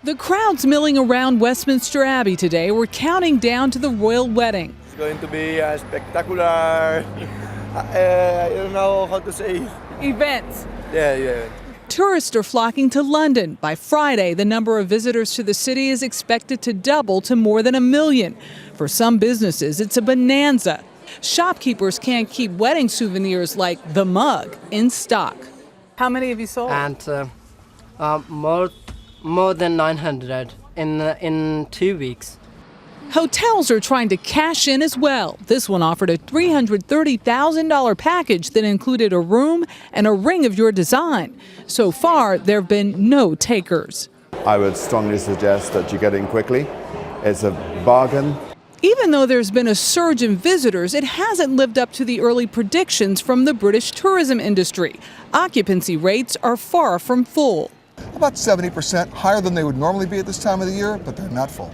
The crowds milling around Westminster Abbey today were counting down to the royal wedding. It's going to be spectacular. I don't know how to say. Events. Yeah. Tourists are flocking to London. By Friday, the number of visitors to the city is expected to double to more than 1 million. For some businesses, it's a bonanza. Shopkeepers can't keep wedding souvenirs like the mug in stock. How many have you sold? And more than 900 in 2 weeks. Hotels are trying to cash in as well. This one offered a $330,000 package that included a room and a ring of your design. So far, there have been no takers. I would strongly suggest that you get in quickly. It's a bargain. Even though there's been a surge in visitors, it hasn't lived up to the early predictions from the British tourism industry. Occupancy rates are far from full. About 70% higher than they would normally be at this time of the year, but they're not full.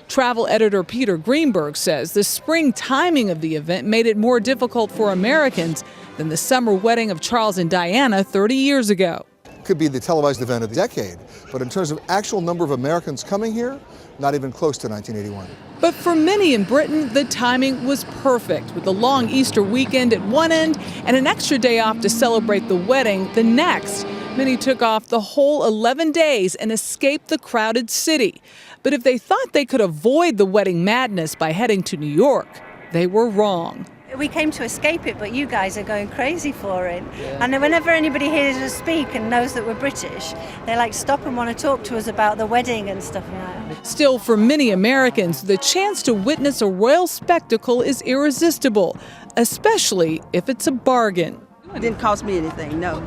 Travel editor Peter Greenberg says the spring timing of the event made it more difficult for Americans than the summer wedding of Charles and Diana 30 years ago. Could be the televised event of the decade, but in terms of actual number of Americans coming here, not even close to 1981. But for many in Britain, the timing was perfect, with the long Easter weekend at one end and an extra day off to celebrate the wedding the next. Many took off the whole 11 days and escaped the crowded city. But if they thought they could avoid the wedding madness by heading to New York, they were wrong. We came to escape it, but you guys are going crazy for it. Yeah. And whenever anybody hears us speak and knows that we're British, they stop and want to talk to us about the wedding and stuff like that. Still, for many Americans, the chance to witness a royal spectacle is irresistible, especially if it's a bargain. It didn't cost me anything, no.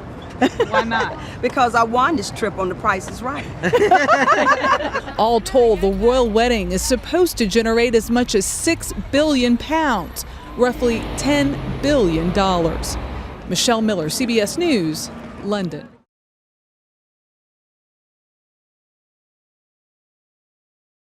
Why not? Because I won this trip on The Price is Right. All told, the royal wedding is supposed to generate as much as £6 billion, roughly $10 billion. Michelle Miller, CBS News, London.